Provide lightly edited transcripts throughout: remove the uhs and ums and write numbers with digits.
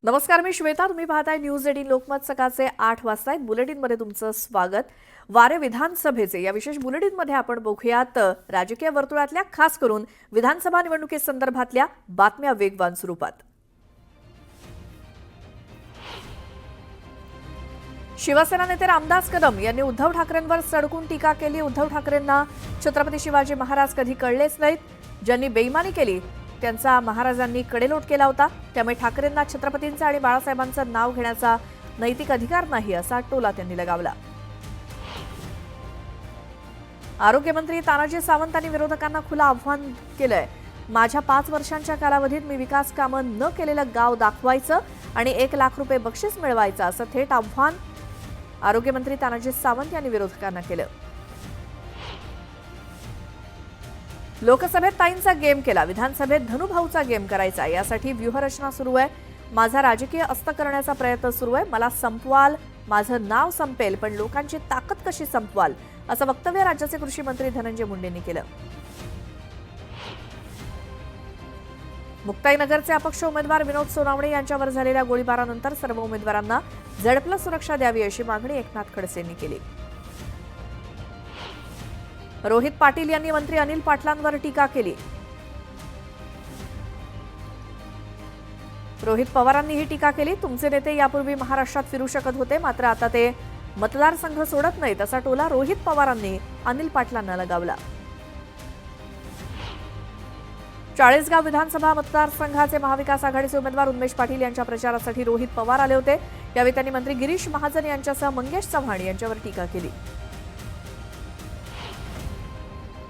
नमस्कार, मी श्वेता. तुम्ही पाहताय न्यूज 18 लोकमत. सकाळचे 8 वाजता बुलेटिनमध्ये तुमचं स्वागत. वारे विधानसभेचे या विशेष बुलेटिनमध्ये आपण बघूयात राजकीय वर्तुळातल्या, खास करून विधानसभा निवडणुकीसंदर्भातल्या बातम्या वेगवान स्वरूपात. शिवसेना नेते रामदास कदम यांनी उद्धव ठाकरेंवर सडकून टीका केली. उद्धव ठाकरेंना छत्रपती शिवाजी महाराज कधी कळलेच नाहीत. ज्यांनी बेईमानी केली त्यांचा महाराजांनी कडेलोट केला होता. त्यामुळे ठाकरेंना छत्रपतींचं आणि बाळासाहेबांचं नाव घेण्याचा नैतिक अधिकार नाही, असा टोला त्यांनी लगावला. आरोग्यमंत्री तानाजी सावंत यांनी विरोधकांना खुलं आव्हान केलंय. माझ्या 5 वर्षांच्या कालावधीत मी विकास कामं न केलेलं गाव दाखवायचं आणि 1 लाख रुपये बक्षीस मिळवायचं, असं थेट आव्हान आरोग्यमंत्री तानाजी सावंत यांनी विरोधकांना केलं. लोकसभेत ताईंचा गेम केला, विधानसभेत धनुभाऊचा गेम करायचा, यासाठी व्यूहरचना सुरू आहे. माझा राजकीय अस्त करण्याचा प्रयत्न सुरू आहे. मला संपवाल, माझं नाव संपेल, पण लोकांची ताकद कशी संपवाल, असं वक्तव्य राज्याचे कृषी मंत्री धनंजय मुंडेंनी केलं. मुक्ताईनगरचे अपक्ष उमेदवार विनोद सोनावणे यांच्यावर झालेल्या गोळीबारानंतर सर्व उमेदवारांना झेड+ सुरक्षा द्यावी, अशी मागणी एकनाथ खडसेंनी केली. रोहित पाटील यांनी मंत्री अनिल पाटलांवर टीका केली. रोहित पवारांनी ही टीका केली. तुमचे नेते यापूर्वी महाराष्ट्रात फिरू शकत होते, मात्र आता ते मतदारसंघ सोडत नाहीत, असा टोला रोहित पवारांनी अनिल पाटलांना लगावला. चाळीसगाव विधानसभा मतदारसंघाचे महाविकास आघाडीचे उमेदवार उन्मेष पाटील यांच्या प्रचारासाठी रोहित पवार आले होते. यावेळी त्यांनी मंत्री गिरीश महाजन यांच्यासह मंगेश चव्हाण यांच्यावर टीका केली.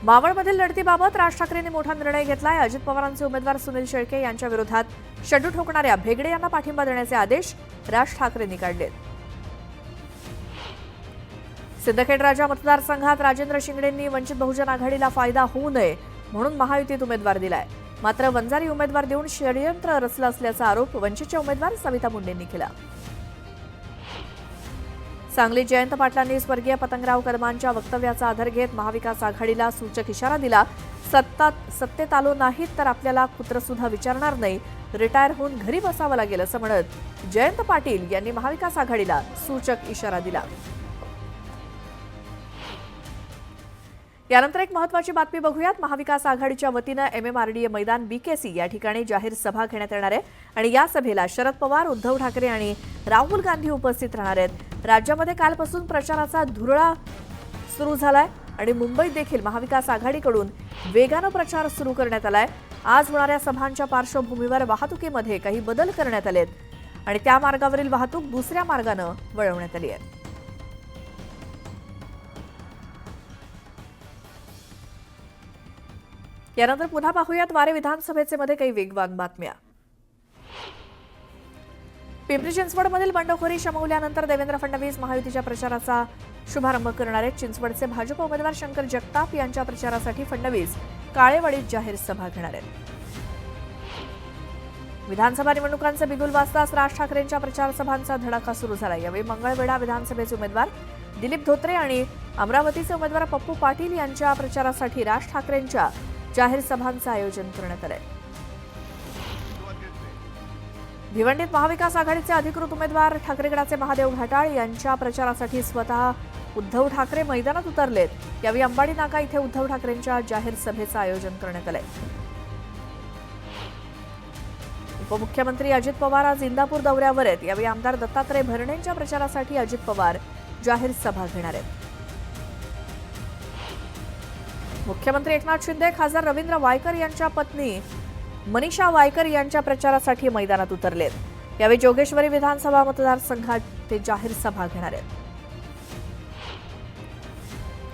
मावळमधील लढतीबाबत राज ठाकरेंनी मोठा निर्णय घेतलाय. अजित पवारांचे उमेदवार सुनील शेळके यांच्या विरोधात शड्डू ठोकणाऱ्या भेगडे यांना पाठिंबा देण्याचे आदेश राज ठाकरेंनी काढले. सिंदखेड राजा मतदारसंघात राजेंद्र शिंगडेंनी वंचित बहुजन आघाडीला फायदा होऊ नये म्हणून महायुतीत उमेदवार दिलाय. मात्र वंजारी उमेदवार देऊन षडयंत्र रचलं असल्याचा आरोप वंचितच्या उमेदवार सविता मुंडेंनी केला. सांगलीत जयंत पाटलांनी स्वर्गीय पतंगराव कदमांच्या वक्तव्याचा आधार घेत महाविकास आघाडीला सूचक इशारा दिला. सत्तेत आलो नाहीत तर आपल्याला कुत्रसुद्धा विचारणार नाही, रिटायर होऊन घरी बसावं लागेल, असं म्हणत जयंत पाटील यांनी महाविकास आघाडीला सूचक इशारा दिला. यानंतर एक महत्त्वाची बातमी बघूयात. महाविकास आघाडीच्या वतीनं MMRDA मैदान BKC या ठिकाणी जाहीर सभा घेण्यात येणार आहे आणि या सभेला शरद पवार, उद्धव ठाकरे आणि राहुल गांधी उपस्थित राहणार आहेत. राज्यामध्ये कालपासून प्रचाराचा धुरळा सुरू झालाय आणि मुंबईत देखील महाविकास आघाडीकडून वेगानं प्रचार सुरू करण्यात आलाय. आज होणाऱ्या सभांच्या पार्श्वभूमीवर वाहतुकीमध्ये काही बदल करण्यात आलेत आणि त्या मार्गावरील वाहतूक दुसऱ्या मार्गानं वळवण्यात आली आहे. यानंतर पुन्हा पाहूयात वारे विधानसभेचे मध्ये काही वेगवान बातम्या. पिंपरी चिंचवडमधील बंडखोरी शमवल्यानंतर देवेंद्र फडणवीस महायुतीच्या प्रचाराचा शुभारंभ करणार आहेत. चिंचवडचे भाजप उमेदवार शंकर जगताप यांच्या प्रचारासाठी फडणवीस काळेवाडीत जाहीर सभा घेणार आहेत. विधानसभा निवडणुकांचे बिगुल वाजताच राज ठाकरेंच्या प्रचार सभांचा धडाका सुरू झाला. यावेळी मंगळवेढा विधानसभेचे उमेदवार दिलीप धोत्रे आणि अमरावतीचे उमेदवार पप्पू पाटील यांच्या प्रचारासाठी राज ठाकरेंच्या जाहीर सभांचं आयोजन करण्यात आलंय. भिवंडीत महाविकास आघाडीचे अधिकृत उमेदवार ठाकरेगडाचे महादेव घाटाळ यांच्या प्रचारासाठी स्वतः उद्धव ठाकरे मैदानात उतरलेत. यावेळी अंबाडी नाका इथे उद्धव ठाकरेंच्या जाहीर सभेचं आयोजन करण्यात आलंय. उपमुख्यमंत्री अजित पवार आज इंदापूर दौऱ्यावर आहेत. यावेळी आमदार दत्तात्रय भरणेंच्या प्रचारासाठी अजित पवार जाहीर सभा घेणार आहेत. मुख्यमंत्री एकनाथ शिंदे खासदार रवींद्र वायकर यांच्या पत्नी मनीषा वायकर यांच्या प्रचारासाठी मैदानात उतरलेत. यावेळी जोगेश्वरी विधानसभा मतदारसंघात ते जाहीर सभा घेणार आहेत.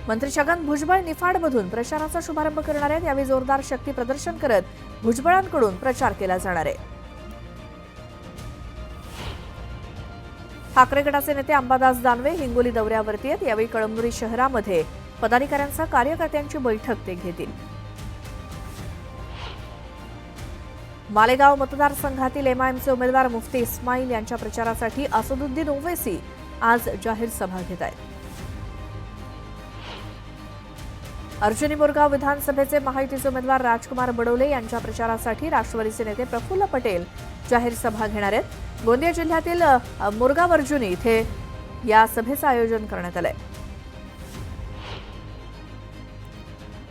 मंत्री छगन भुजबळ निफाडमधून प्रचाराचा शुभारंभ करणार आहेत. यावेळी जोरदार शक्ती प्रदर्शन करत भुजबळांकडून प्रचार केला जाणार आहे. ठाकरे गटाचे नेते अंबादास दानवे हिंगोली दौऱ्यावरती आहेत. यावेळी कळमनुरी शहरामध्ये पदाधिकाऱ्यांसह कार्यकर्त्यांची बैठक ते घेतील. मालेगाव मतदारसंघातील MIMचे उमेदवार मुफ्ती इस्माईल यांच्या प्रचारासाठी असदुद्दीन ओवैसी आज जाहीर सभा घेत आहेत. अर्जुनी बोरगाव विधानसभेचे महायुतीचे उमेदवार राजकुमार बडोले यांच्या प्रचारासाठी राष्ट्रवादीचे नेते प्रफुल्ल पटेल जाहीर सभा घेणार आहेत। गोंदिया जिल्ह्यातील मोरगाव अर्जुनी इथे या सभेचं आयोजन करण्यात आलंय।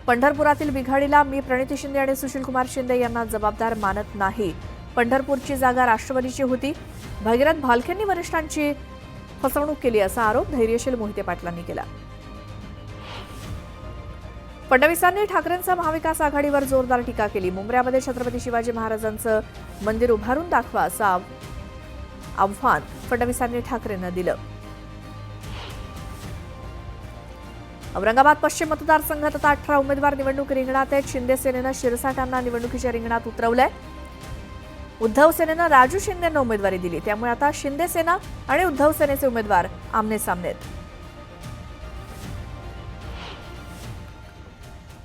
पंढरपुरातील बिघाडीला मी प्रणिती शिंदे आणि सुशीलकुमार शिंदे यांना जबाबदार मानत नाही। पंढरपूरची जागा राष्ट्रवादीची होती। भगीरथ भालकेंनी वरिष्ठांची फसवणूक केली असा आरोप धैर्यशील मोहिते पाटलांनी केला। फडणवीसांनी ठाकरेंचा महाविकास आघाडीवर जोरदार टीका केली। मुंब्र्यामध्ये छत्रपती शिवाजी महाराजांचं मंदिर उभारून दाखवा असं आव्हान फडणवीसांनी ठाकरेंना दिलं। औरंगाबाद पश्चिम मतदारसंघात आता 18 उमेदवार निवडणूक रिंगणात आहेत। शिंदे सेनेनं शिरसाटांना निवडणुकीच्या रिंगणात उतरवलंय। उद्धव सेनेनं राजू शिंदेंना उमेदवारी दिली, त्यामुळे आता शिंदे सेना आणि उद्धव सेनेचे उमेदवार आमने सामने आहेत।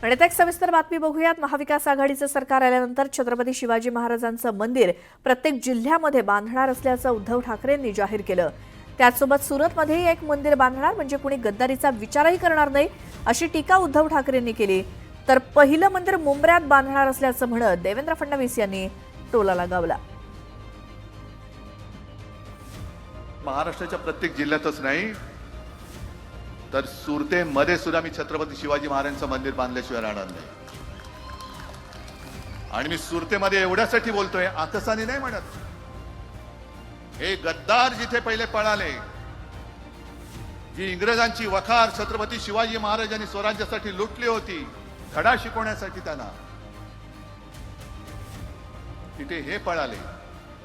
आणि एक सविस्तर बातमी बघूयात। महाविकास आघाडीचं सरकार आल्यानंतर छत्रपती शिवाजी महाराजांचं मंदिर प्रत्येक जिल्ह्यामध्ये बांधणार असल्याचं उद्धव ठाकरेंनी जाहीर केलं। त्याचसोबत सुरतमध्येही एक मंदिर बांधणार, म्हणजे कुणी गद्दारीचा विचारही करणार नाही अशी टीका उद्धव ठाकरेंनी केली। तर पहिलं मंदिर मुंब्र्यात बांधणार असल्याचं म्हणत देवेंद्र फडणवीस यांनी टोला लगावला। महाराष्ट्राच्या प्रत्येक जिल्ह्यातच नाही तर सुरतेमध्ये सुद्धा मी छत्रपती शिवाजी महाराजांचं मंदिर बांधल्याशिवाय राहणार नाही। आणि मी सुरतेमध्ये एवढ्यासाठी बोलतोय, आकसाने नाही म्हणत। हे गद्दार जिथे पहिले पळाले, जी इंग्रजांची वखार छत्रपती शिवाजी महाराजांनी स्वराज्यासाठी लुटली होती, धडा शिकवण्यासाठी त्यांना, तिथे हे पळाले।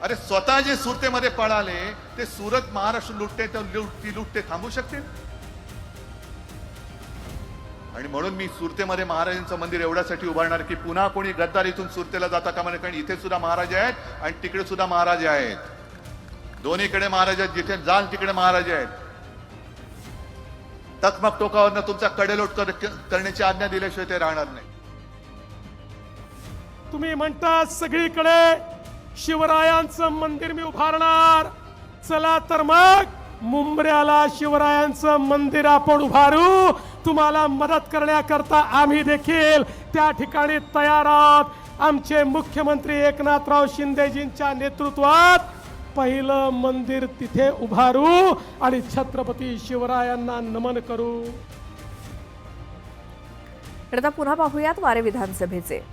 अरे स्वतः जे सुरतेमध्ये पळाले ते सुरत महाराष्ट्र लुटते, ती लुटते थांबू शकतील? आणि म्हणून मी सुरतेमध्ये महाराजांचं मंदिर एवढ्यासाठी उभारणार की पुन्हा कोणी गद्दार इथून सुरतेला जाता कामा नये। कारण इथे सुद्धा महाराज आहेत आणि तिकडे सुद्धा महाराज आहेत, दोन्हीकडे महाराज आहेत। जिथे जाल तिकडे महाराज आहेत। तकमक टोकावरनं तुमचा कडेलोट करण्याची आज्ञा दिल्याशिवाय ते राहणार नाही। तुम्ही म्हणता सगळीकडे शिवरायांचं मंदिर मी उभारणार, चला तर मग मुंब्र्याला शिवरायांचं मंदिर आपण उभारू। तुम्हाला मदत करण्याकरता आम्ही देखील त्या ठिकाणी तयार आहोत। आमचे मुख्यमंत्री एकनाथराव शिंदेजींच्या नेतृत्वात पहिलं मंदिर तिथे उभारू आणि छत्रपती शिवरायांना नमन करू। आता पुन्हा पाहूयात वारे विधानसभेचे।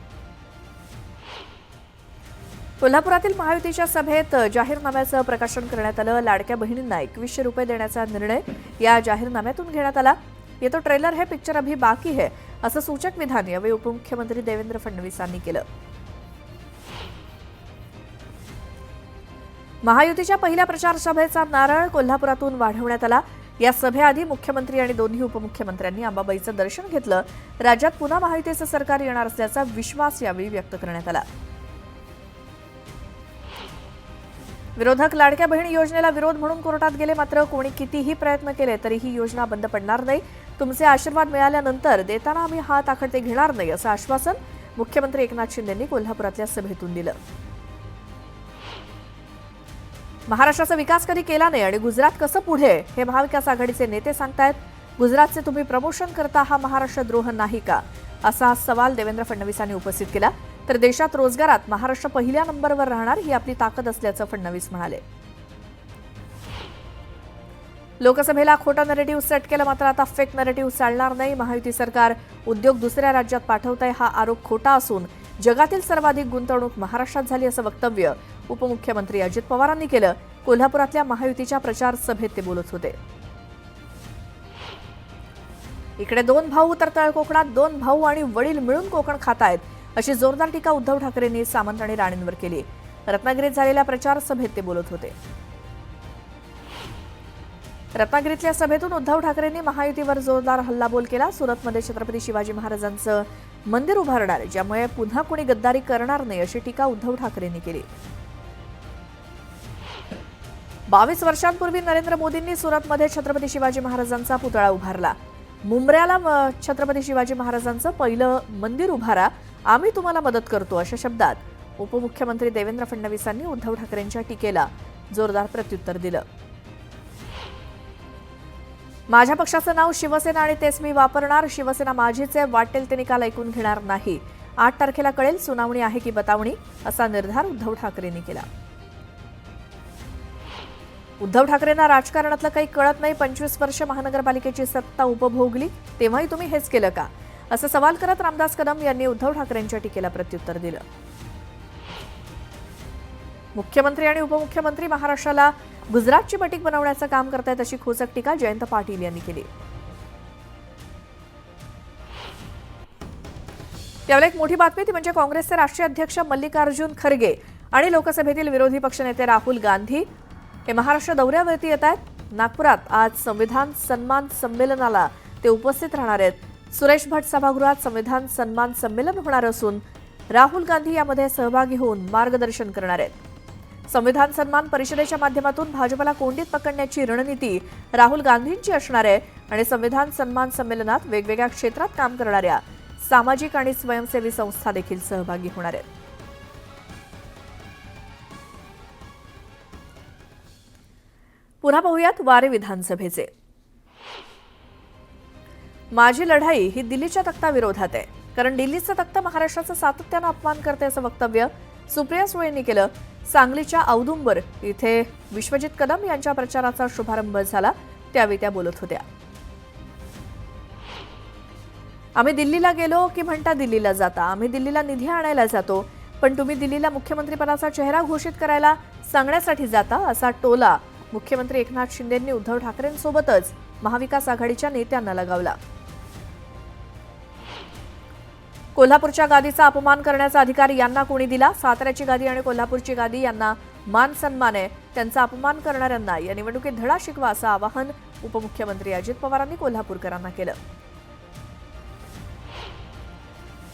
कोल्हापुरातील महायुतीच्या सभेत जाहीरनाम्याचं प्रकाशन करण्यात आलं। लाडक्या बहिणींना 2100 रुपये देण्याचा निर्णय या जाहीरनाम्यातून घेण्यात आला। ये तो ट्रेलर है, पिक्चर अभी बाकी है असं सूचक विधान यावेळी उपमुख्यमंत्री देवेंद्र फडणवीसांनी केलं। महायुतीच्या पहिल्या प्रचार सभेचा नारळ कोल्हापुरातून वाढवण्यात आला। या सभेआधी मुख्यमंत्री आणि दोन्ही उपमुख्यमंत्र्यांनी अंबाबाईचं दर्शन घेतलं। राज्यात पुन्हा महायुतीचं सरकार येणार असल्याचा विश्वास यावेळी व्यक्त करण्यात आला। विरोधक लाडक्या बहीण योजनेला विरोध म्हणून कोर्टात गेले, मात्र कोणी कितीही प्रयत्न केले तरी ही योजना बंद पडणार नाही। तुमचे आशीर्वाद मिळाल्यानंतर देताना आम्ही हात आखडते घेणार नाही असं आश्वासन मुख्यमंत्री एकनाथ शिंदेंनी कोल्हापुरातल्या सभेतून दिलं। महाराष्ट्राचा विकास कधी केला नाही आणि गुजरात कसं पुढे हे महाविकास आघाडीचे नेते सांगतायत। गुजरातचे तुम्ही प्रमोशन करता, हा महाराष्ट्र द्रोह नाही का असा सवाल देवेंद्र फडणवीसांनी उपस्थित केला। तर देशात रोजगारात महाराष्ट्र पहिल्या नंबरवर राहणार ही आपली ताकद असल्याचं फडणवीस म्हणाले। लोकसभेला खोटा नरेटिव्ह सेट केलं, मात्र आता फेक नरेटिव्ह चालणार नाही। महायुती सरकार उद्योग दुसऱ्या राज्यात पाठवतंय हा आरोप खोटा असून जगातील सर्वाधिक गुंतवणूक महाराष्ट्रात झाली असं वक्तव्य उपमुख्यमंत्री अजित पवारांनी केलं। कोल्हापुरातल्या महायुतीच्या प्रचार सभेत ते बोलत होते। इकडे 2 भाऊ तर तळ कोकणात 2 भाऊ आणि वडील मिळून कोकण खातायत अशी जोरदार टीका उद्धव ठाकरेंनी सामंत आणि राणेंवर केली। रत्नागिरीत झालेल्या प्रचार सभेत ते बोलत होते। रत्नागिरीतल्या सभेतून उद्धव ठाकरेंनी महायुतीवर जोरदार हल्लाबोल केला। सुरतमध्ये छत्रपती शिवाजी महाराजांचं मंदिर उभारणार, ज्यामुळे पुन्हा कोणी गद्दारी करणार नाही अशी टीका उद्धव ठाकरेंनी केली। 22 वर्षांपूर्वी नरेंद्र मोदींनी सुरतमध्ये छत्रपती शिवाजी महाराजांचा पुतळा उभारला। मुंब्र्याला छत्रपती शिवाजी महाराजांचं पहिलं मंदिर उभारा, आम्ही तुम्हाला मदत करतो अशा शब्दात उपमुख्यमंत्री देवेंद्र फडणवीसांनी उद्धव ठाकरेंच्या टीकेला जोरदार प्रत्युत्तर दिलं। माझ्या पक्षाचं नाव शिवसेना आणि तेच मी वापरणार. शिवसेना माझीच आहे, वाटेल ते निकाल ऐकून घेणार नाही. 8 तारखेला कळेल सुनावणी आहे की बतावणी, असा निर्धार उद्धव ठाकरेंनी केला. उद्धव ठाकरेंना राजकारणातलं काही कळत नाही. 25 वर्ष महानगरपालिकेची सत्ता उपभोगली, तेव्हाही तुम्ही हेच केलं का, असा सवाल करत रामदास कदम यांनी उद्धव ठाकरेंच्या टीकेला प्रत्युत्तर दिलं. मुख्यमंत्री आणि उपमुख्यमंत्री महाराष्ट्राला गुजरातची बटीक बनवण्याचं काम करतायत, अशी खोचक टीका जयंत पाटील यांनी केली. त्यावेळी एक मोठी बातमी ती म्हणजे काँग्रेसचे राष्ट्रीय अध्यक्ष मल्लिकार्जुन खरगे आणि लोकसभेतील विरोधी पक्षनेते राहुल गांधी हे महाराष्ट्र दौऱ्यावरती येत आहेत. नागपुरात आज संविधान सन्मान संमेलनाला ते उपस्थित राहणार आहेत. सुरेश भट सभागृहात संविधान सन्मान संमेलन होणार असून राहुल गांधी यामध्ये सहभागी होऊन मार्गदर्शन करणार आहेत. संविधान सन्मान परिषदेच्या माध्यमातून भाजपला कोंडीत पकडण्याची रणनीती राहुल गांधींची असणार आहे आणि संविधान सन्मान संमेलनात वेगवेगळ्या क्षेत्रात काम करणाऱ्या सामाजिक आणि स्वयंसेवी संस्था देखील सहभागी होणार आहेत. पुन्हा पाहूयात वारे विधानसभेचे. माझी लढाई ही दिल्लीच्या तख्ताविरोधात आहे, कारण दिल्लीचं तख्त महाराष्ट्राचा सातत्यानं अपमान करते, असं वक्तव्य सुप्रिया सुळेंनी केलं. सांगलीच्या औदुंबर इथे विश्वजित कदम यांच्या प्रचाराचा शुभारंभ झाला, त्यावेळी त्या बोलत होत्या. आम्ही दिल्लीला गेलो की म्हणता दिल्लीला जाता, आम्ही दिल्लीला निधी आणायला जातो, पण तुम्ही दिल्लीला मुख्यमंत्रीपदाचा चेहरा घोषित करायला सांगण्यासाठी जाता, असा टोला मुख्यमंत्री एकनाथ शिंदेंनी उद्धव ठाकरेंसोबतच महाविकास आघाडीच्या नेत्यांना लगावला. कोल्हापूरच्या गादीचा अपमान करण्याचा अधिकार यांना कोणी दिला? साताऱ्याची गादी आणि कोल्हापूरची गादी यांना मान सन्मान आहे, त्यांचा अपमान करणाऱ्यांना या निवडणुकीत धडा शिकवा, असं आवाहन उपमुख्यमंत्री अजित पवारांनी कोल्हापूरकरांना केलं.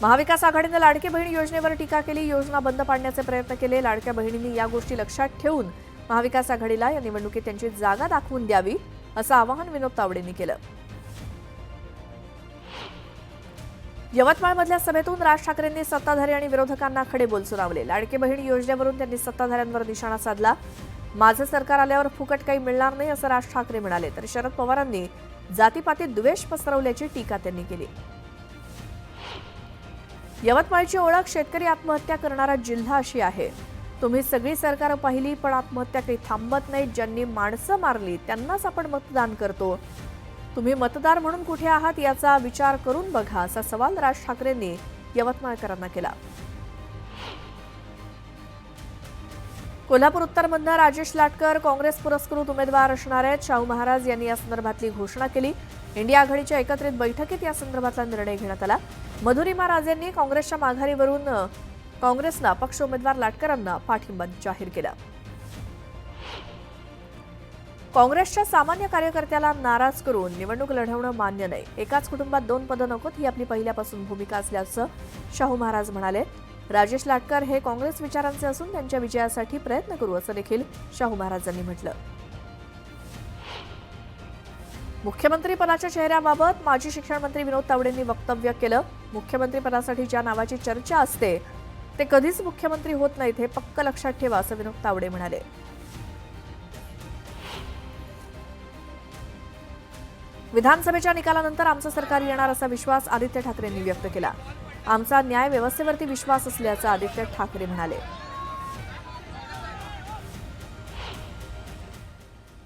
महाविकास आघाडीने लाडकी बहीण योजनेवर टीका केली, योजना बंद पाडण्याचे प्रयत्न केले. लाडक्या बहिणींनी या गोष्टी लक्षात ठेवून महाविकास आघाडीला या निवडणुकीत त्यांची जागा दाखवून द्यावी, असं आवाहन विनोद तावडेंनी केलं. यवतमाळमधल्या सभेतून राज ठाकरेंनी सत्ताधारी आणि विरोधकांना खडेबोल सुनावले. लाडकी बहीण योजनेवरून त्यांनी सत्ताधाऱ्यांवर निशाणा साधला. माझं सरकार आल्यावर फुकट काही मिळणार नाही, असं राज ठाकरे म्हणाले. तर शरद पवारांनी जातीपातीत द्वेष पसरवल्याची टीका त्यांनी केली. यवतमाळची ओळख शेतकरी आत्महत्या करणारा जिल्हा अशी आहे. तुम्ही सगळी सरकार पाहिली, पण आत्महत्या काही थांबत नाहीत. ज्यांनी माणसं मारली त्यांनाच आपण मतदान करतो. तुम्ही मतदार म्हणून कुठे आहात याचा विचार करून बघा, असा सवाल राज ठाकरेंनी यवतमाळकरांना केला. कोल्हापूर उत्तरमधनं राजेश लाटकर काँग्रेस पुरस्कृत उमेदवार असणार आहेत. शाहू महाराज यांनी या संदर्भातली घोषणा केली. इंडिया आघाडीच्या एकत्रित बैठकीत या संदर्भातला निर्णय घेण्यात आला. मधुरिमा राजेंनी काँग्रेसच्या माघारीवरून काँग्रेसनं अपक्ष उमेदवार लाटकरांना पाठिंबा जाहीर केला. काँग्रेसच्या सामान्य कार्यकर्त्याला नाराज करून निवडणूक लढवणं मान्य नाही. एकाच कुटुंबात 2 पदं नकोत, ही आपली पहिल्यापासून भूमिका असल्याचं शाहू महाराज म्हणाले. राजेश लाटकर हे काँग्रेस विचारांचे असून त्यांच्या विजयासाठी प्रयत्न करू, असं देखील शाहू महाराजांनी म्हटलं. मुख्यमंत्री पदाच्या चेहऱ्याबाबत माजी शिक्षण मंत्री विनोद तावडेंनी वक्तव्य केलं. मुख्यमंत्री पदासाठी ज्या नावाची चर्चा असते ते कधीच मुख्यमंत्री होत नाहीत, हे पक्क लक्षात ठेवा, असं विनोद तावडे म्हणाले. विधानसभेच्या निकालानंतर आमचं सरकार येणार असा विश्वास आदित्य ठाकरेंनी व्यक्त केला. आमचा न्याय व्यवस्थेवरती विश्वास असल्याचं आदित्य ठाकरे म्हणाले.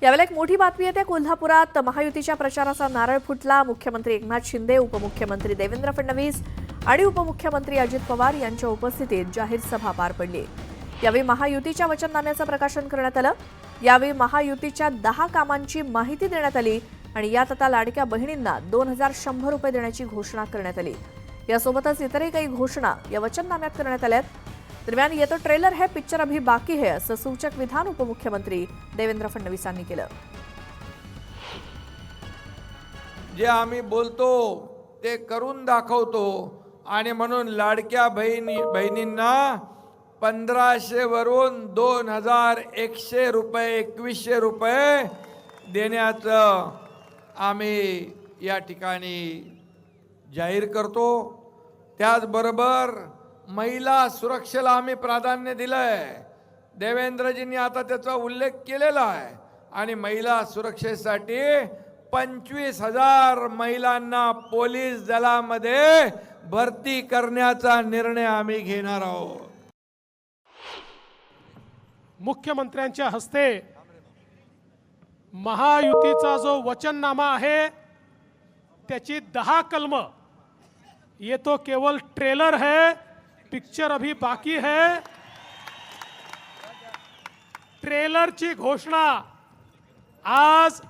यावेळी एक मोठी बातमी येते. कोल्हापुरात महायुतीच्या प्रचाराचा नारळ फुटला. मुख्यमंत्री एकनाथ शिंदे, उपमुख्यमंत्री देवेंद्र फडणवीस आणि उपमुख्यमंत्री अजित पवार यांच्या उपस्थितीत जाहीर सभा पार पडली. यावेळी महायुतीच्या वचननाम्याचं प्रकाशन करण्यात आलं. यावेळी महायुतीच्या 10 कामांची माहिती देण्यात आली आणि यात आता लाडक्या बहिणींना 2100 रुपये देण्याची घोषणा करण्यात आली. यासोबतच इतरही काही घोषणा या वचननाम्यात करण्यात आल्यात. दरम्यान ये तो ट्रेलर है, पिक्चर अभी बाकी है, असं सूचक विधान उपमुख्यमंत्री देवेंद्र फडणवीसांनी केलं. जे आम्ही बोलतो ते करून दाखवतो आणि म्हणून लाडक्या बहिणींना 1500 वरून 2100 रुपये 2100 रुपये देण्याचं आम्ही या ठिकाणी जाहीर करतो. त्याचबरोबर महिला सुरक्षेला आम्ही प्राधान्य दिलंय. देवेंद्रजींनी आता त्याचा उल्लेख केलेला आहे आणि महिला सुरक्षेसाठी 25,000 महिलांना पोलीस दलामध्ये भरती करण्याचा निर्णय आम्ही घेणार आहोत. मुख्यमंत्र्यांच्या हस्ते महायुतीचा जो वचननामा आहे त्याची 10 कलम, ये तो केवल ट्रेलर है, पिक्चर अभी बाकी है. ट्रेलरची घोषणा आज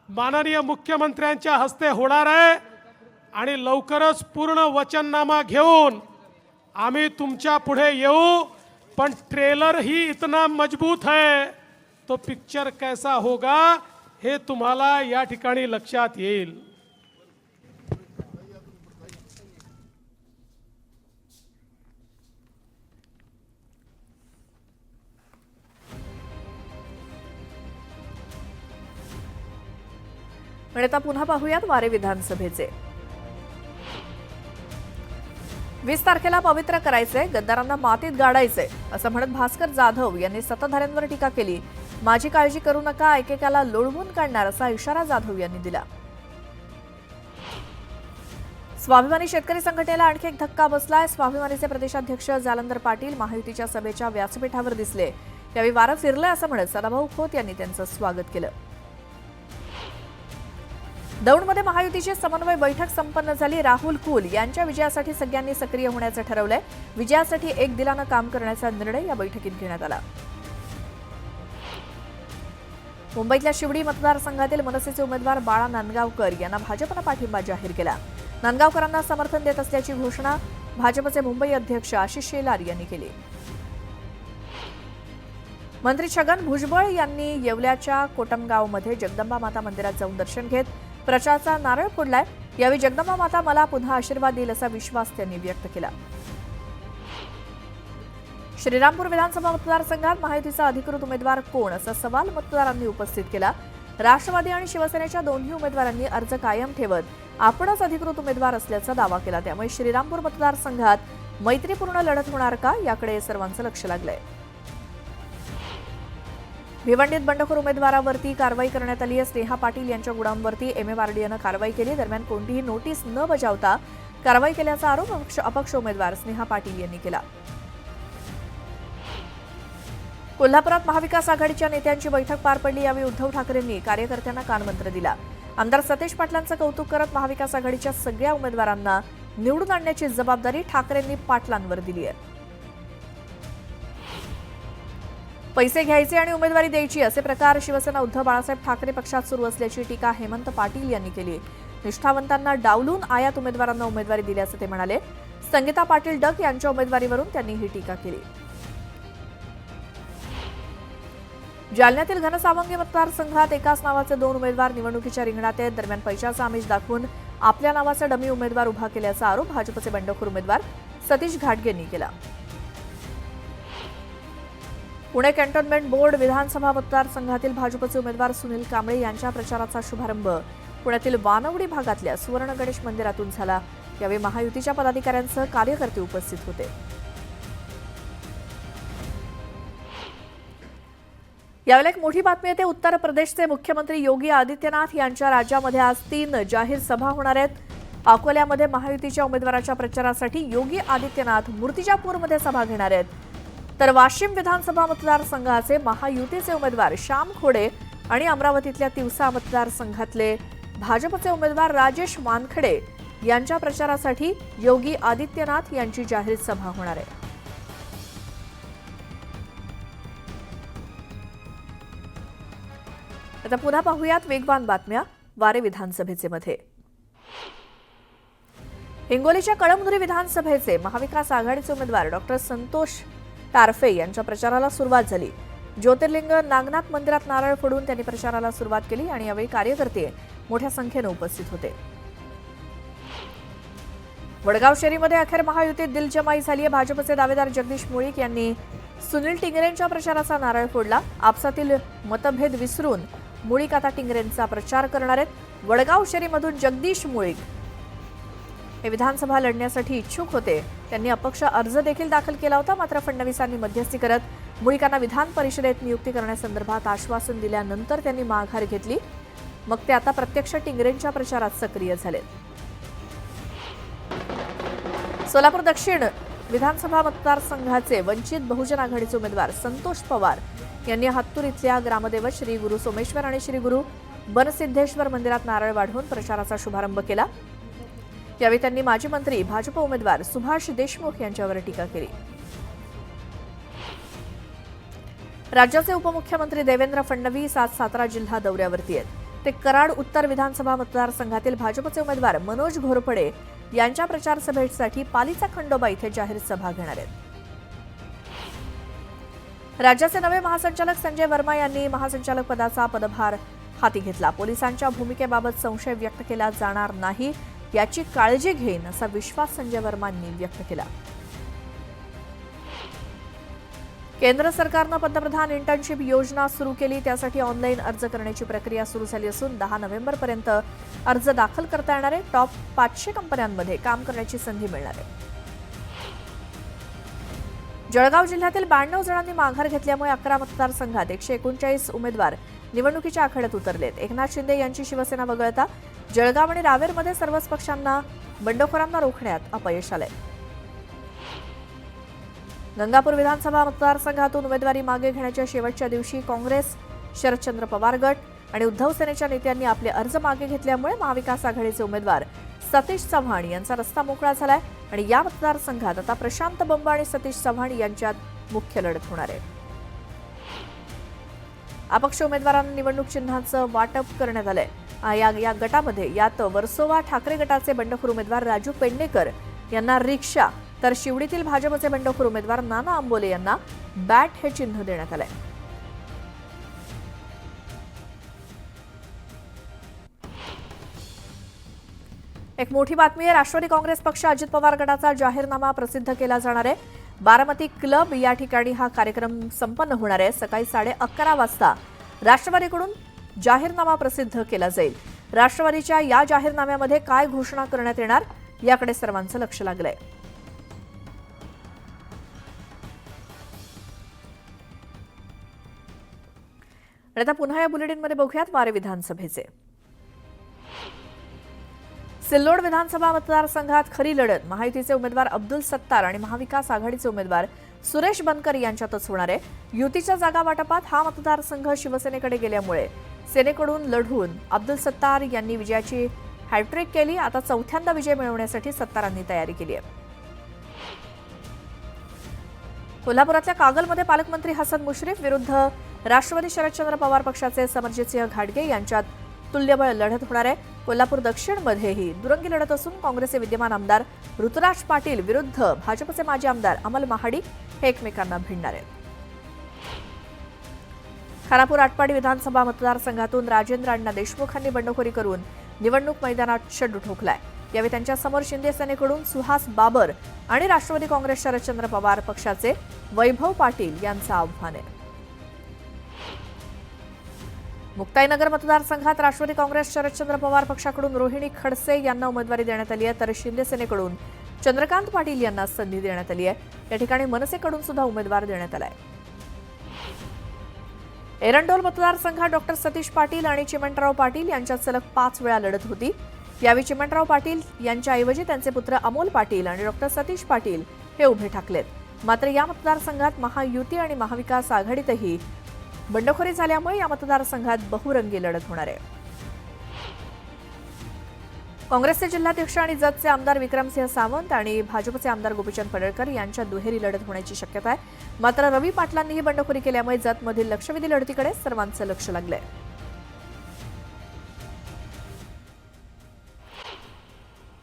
माननीय मुख्यमंत्र्यांच्या हस्ते होणार आहे आणि लवकरच पूर्ण वचननामा घेऊन आम्ही तुमच्या पुढे येऊ. पण ट्रेलर ही इतना मजबूत है तो पिक्चर कैसा होगा हे तुम्हाला या ठिकाणी लक्षात येईल. पण आता पुन्हा पाहूयात वारे विधानसभेचे. 20 तारखेला पवित्र करायचे, गद्दारांना मातीत गाडायचे असं म्हणत भास्कर जाधव यांनी सत्ताधाऱ्यांवर टीका केली. माझी काळजी करू नका, एकेकाला लोळवून काढणार असा इशारा जाधव यांनी दिला. स्वाभिमानी शेतकरी संघटनेला आणखी एक धक्का बसलाय. स्वाभिमानीचे प्रदेशाध्यक्ष जालंधर पाटील महायुतीच्या सभेच्या व्यासपीठावर दिसले. यावेळी वारं फिरलंय असं म्हणत सदाभाऊ खोत यांनी त्यांचं स्वागत केलं. दौंडमध्ये महायुतीची समन्वय बैठक संपन्न झाली. राहुल कुल यांच्या विजयासाठी सगळ्यांनी सक्रिय होण्याचं ठरवलंय. विजयासाठी एक दिलानं काम करण्याचा निर्णय या बैठकीत घेण्यात आला. मुंबईतल्या शिवडी मतदारसंघातील मनसेचे उमेदवार बाळा नांदगावकर यांना भाजपनं पाठिंबा जाहीर केला. नांदगावकरांना समर्थन देत असल्याची घोषणा भाजपचे मुंबई अध्यक्ष आशिष शेलार यांनी केली. मंत्री छगन भुजबळ यांनी येवल्याच्या कोटमगावमध्ये जगदंबा माता मंदिरात जाऊन दर्शन घेत प्रचाराचा नारळ फोडलाय. यावेळी जगदंबा माता मला पुन्हा आशीर्वाद देईल असा विश्वास त्यांनी व्यक्त केला. श्रीरामपूर विधानसभा मतदारसंघात महायुतीचा अधिकृत उमेदवार कोण असा सवाल मतदारांनी उपस्थित केला. राष्ट्रवादी आणि शिवसेनेच्या दोन्ही उमेदवारांनी अर्ज कायम ठेवत आपणच अधिकृत उमेदवार असल्याचा दावा केला. त्यामुळे श्रीरामपूर मतदारसंघात मैत्रीपूर्ण लढत होणार का याकडे सर्वांचं लक्ष लागलंय. भिवंडीत बंडखोर उमेदवारावरती कारवाई करण्यात आली आहे. स्नेहा पाटील यांच्या गुडांवरती MMRDAनं कारवाई केली. दरम्यान कोणतीही नोटीस न बजावता कारवाई केल्याचा आरोप अपक्ष उमेदवार स्नेहा पाटील यांनी केला. कोल्हापुरात महाविकास आघाडीच्या नेत्यांची बैठक पार पडली. यावेळी उद्धव ठाकरेंनी कार्यकर्त्यांना कानमंत्र दिला. आमदार सतेज पाटलांचं कौतुक करत महाविकास आघाडीच्या सगळ्या उमेदवारांना निवडून आणण्याची जबाबदारी ठाकरेंनी पाटलांवर दिली आहे. पैसे घ्यायचे आणि उमेदवारी द्यायची असे प्रकार शिवसेना उद्धव बाळासाहेब ठाकरे पक्षात सुरू असल्याची टीका हेमंत पाटील यांनी केली. निष्ठावंतांना डावलून आयात उमेदवारांना उमेदवारी दिल्याचं ते म्हणाले. संगीता पाटील डक यांच्या उमेदवारीवरून त्यांनी ही टीका केली. जालन्यातील घनसावंगी मतदारसंघात एकाच नावाचे 2 उमेदवार निवडणुकीच्या रिंगणात आहेत. दरम्यान पैशाचा आमिष दाखवून आपल्या नावाचा डमी उमेदवार उभा केल्याचा आरोप भाजपचे बंडखोर उमेदवार सतीश घाटगे यांनी केला. पुणे कॅन्टोन्मेंट बोर्ड विधानसभा मतदारसंघातील भाजपचे उमेदवार सुनील कांबळे यांच्या प्रचाराचा शुभारंभ पुण्यातील वानवडी भागातल्या सुवर्ण गणेश मंदिरातून झाला. यावेळी महायुतीच्या पदाधिकाऱ्यांसह कार्यकर्ते उपस्थित होते. यावेळी एक मोठी बातमी येते. उत्तर प्रदेशचे मुख्यमंत्री योगी आदित्यनाथ यांच्या राज्यामध्ये आज 3 जाहीर सभा होणार आहेत. अकोल्यामध्ये महायुतीच्या उमेदवाराच्या प्रचारासाठी योगी आदित्यनाथ मूर्तिजापूरमध्ये सभा घेणार आहेत. तर वाशिम विधानसभा मतदारसंघाचे महायुतीचे उमेदवार श्याम खोडे आणि अमरावतीतल्या तिवसा मतदारसंघातले भाजपचे उमेदवार राजेश वानखडे यांच्या प्रचारासाठी योगी आदित्यनाथ यांची जाहीर सभा होणार आहे. आता पुन्हा पाहूयात वेगवान बातम्या वारे विधानसभेचे मध्ये. हिंगोलीच्या कळमनुरी विधानसभेचे महाविकास आघाडीचे उमेदवार डॉक्टर संतोष टारफे यांच्या प्रचाराला सुरुवात झाली. ज्योतिर्लिंग नागनाथ मंदिरात नारळ फोडून त्यांनी प्रचाराला सुरुवात केली आणि यावेळी कार्यकर्ते मोठ्या संख्येने उपस्थित होते. वडगाव शहरीमध्ये अखेर महायुतीत दिलजमाई झाली आहे. भाजपचे दावेदार जगदीश मुळीक यांनी सुनील टिंगरेंच्या प्रचाराचा नारळ फोडला. आपसातील मतभेद विसरून मुळीक आता टिंगरेंचा प्रचार करणार आहेत. वडगाव शहरीमधून जगदीश मुळीक हे विधानसभा लढण्यासाठी इच्छुक होते. त्यांनी अपक्ष अर्ज देखील दाखल केला होता. मात्र फडणवीसांनी मध्यस्थी करत मुळीकांना विधान परिषदेत नियुक्ती करण्यासंदर्भात आश्वासन दिल्यानंतर त्यांनी माघार घेतली. मग ते आता प्रत्यक्ष टिंगरेंच्या प्रचारात सक्रिय झाले. सोलापूर दक्षिण विधानसभा मतदारसंघाचे वंचित बहुजन आघाडीचे उमेदवार संतोष पवार यांनी हत्तूर इथल्या ग्रामदेवत श्री गुरु सोमेश्वर आणि श्री गुरु बनसिद्धेश्वर मंदिरात नारळ वाढवून प्रचाराचा शुभारंभ केला. यावेळी त्यांनी माजी मंत्री भाजप उमेदवार सुभाष देशमुख यांच्यावर टीका केली. राज्याचे उपमुख्यमंत्री देवेंद्र फडणवीस आज सातारा जिल्हा दौऱ्यावरती आहेत. ते कराड उत्तर विधानसभा मतदारसंघातील भाजपचे उमेदवार मनोज घोरपडे यांच्या प्रचार सभेसाठी पालीचा खंडोबा इथे जाहीर सभा घेणार आहेत. राज्याचे नवे महासंचालक संजय वर्मा यांनी महासंचालक पदाचा पदभार हाती घेतला. पोलिसांच्या भूमिकेबाबत संशय व्यक्त केला जाणार नाही याची काळजी घेईन असा विश्वास संजय वर्मांनी व्यक्त केला. केंद्र सरकारनं पंतप्रधान इंटर्नशिप योजना सुरू केली. त्यासाठी ऑनलाईन अर्ज करण्याची प्रक्रिया सुरू झाली असून 10 नोव्हेंबरपर्यंत अर्ज दाखल करता येणार आहे. टॉप 500 कंपन्यांमध्ये काम करण्याची संधी मिळणार आहे. जळगाव जिल्ह्यातील 92 जणांनी माघार घेतल्यामुळे 11 मतदारसंघात 139 उमेदवार निवडणुकीच्या आखाड्यात उतरलेत. एकनाथ शिंदे यांची शिवसेना वगळता जळगाव आणि रावेरमध्ये सर्वच पक्षांना बंडखोरांना रोखण्यात अपयश आलंय. गंगापूर विधानसभा मतदारसंघातून उमेदवारी मागे घेण्याच्या शेवटच्या दिवशी काँग्रेस, शरदचंद्र पवार गट आणि उद्धव सेनेच्या नेत्यांनी आपले अर्ज मागे घेतल्यामुळे महाविकास आघाडीचे उमेदवार सतीश चव्हाण यांचा रस्ता मोकळा झालाय आणि या मतदारसंघात आता प्रशांत बंब आणि सतीश चव्हाण यांच्यात मुख्य लढत होणार आहे. अपक्ष उमेदवारांना निवडणूक चिन्हांचं वाटप करण्यात आलंय. या गटामध्ये यात वर्सोवा ठाकरे गटाचे बंडखोर उमेदवार राजू पेडणेकर यांना रिक्षा तर शिवडीतील भाजपचे बंडखोर उमेदवार नाना आंबोले यांना बॅट हे चिन्ह देण्यात आलंय. एक मोठी बातमी आहे. राष्ट्रवादी काँग्रेस पक्ष अजित पवार गटाचा जाहीरनामा प्रसिद्ध केला जाणार आहे. बारामती क्लब या ठिकाणी हा कार्यक्रम संपन्न होणार आहे. सकाळी 11:30 वाजता राष्ट्रवादीकडून जाहीरनामा प्रसिद्ध केला जाईल. राष्ट्रवादीच्या या जाहीरनाम्यामध्ये काय घोषणा करण्यात येणार याकडे सर्वांचं लक्ष लागलंय. आता पुन्हा या बुलेटिनमध्ये बघूयात वारे विधानसभेचे. सिल्लोड विधानसभा मतदारसंघात खरी लढत महायुतीचे उमेदवार अब्दुल सत्तार आणि महाविकास आघाडीचे उमेदवार सुरेश बनकर यांच्यातच होणार आहे. युतीच्या जागा वाटपात हा मतदारसंघ शिवसेनेकडे गेल्यामुळे सेनेकडून लढून अब्दुल सत्तार यांनी विजयाची हॅट्रिक केली. आता चौथ्यांदा विजय मिळवण्यासाठी सत्तारांनी तयारी केली आहे. कोल्हापुरातल्या कागलमध्ये पालकमंत्री हसन मुश्रीफ विरुद्ध राष्ट्रवादी शरदचंद्र पवार पक्षाचे समरजितसिंह घाटगे यांच्यात तुल्यबळ लढत होणार आहे. कोल्हापूर दक्षिणमध्येही दुरंगी लढत असून काँग्रेसचे विद्यमान आमदार ऋतुराज पाटील विरुद्ध भाजपचे माजी आमदार अमल महाडिक हे एकमेकांना भिडणार आहेत. खानापूर आटपाडी विधानसभा मतदारसंघातून राजेंद्र अण्णा देशमुख यांनी बंडखोरी करून निवडणूक मैदानात शड्डू ठोकलाय. यावेळी त्यांच्या समोर शिंदे सेनेकडून सुहास बाबर आणि राष्ट्रवादी काँग्रेस शरदचंद्र पवार पक्षाचे वैभव पाटील यांचं आव्हान आहे. मुक्ताईनगर मतदारसंघात राष्ट्रवादी काँग्रेस शरदचंद्र पवार पक्षाकडून रोहिणी खडसे यांना उमेदवारी देण्यात आली आहे तर शिंदे सेनेकडून चंद्रकांत पाटील यांना संधी देण्यात आली आहे. या ठिकाणी मनसेकडून सुद्धा उमेदवार देण्यात आलाय. एरंडोल मतदारसंघात डॉक्टर सतीश पाटील आणि चिमणराव पाटील यांच्यात सलग 5 वेळा लढत होती. यावेळी चिमणराव पाटील यांच्याऐवजी त्यांचे पुत्र अमोल पाटील आणि डॉक्टर सतीश पाटील हे उभे ठाकलेत. मात्र या मतदारसंघात महायुती आणि महाविकास आघाडीतही बंडखोरी झाल्यामुळे या मतदारसंघात बहुरंगी लढत होणार आहे. काँग्रेसचे जिल्हाध्यक्ष आणि जतचे आमदार विक्रमसिंह सावंत आणि भाजपचे आमदार गोपीचंद पडळकर यांच्यात दुहेरी लढत होण्याची शक्यता आहे. मात्र रवी पाटलांनीही बंडखोरी केल्यामुळे जतमधील लक्षवेधी लढतीकडे सर्वांचं लक्ष लागलंय.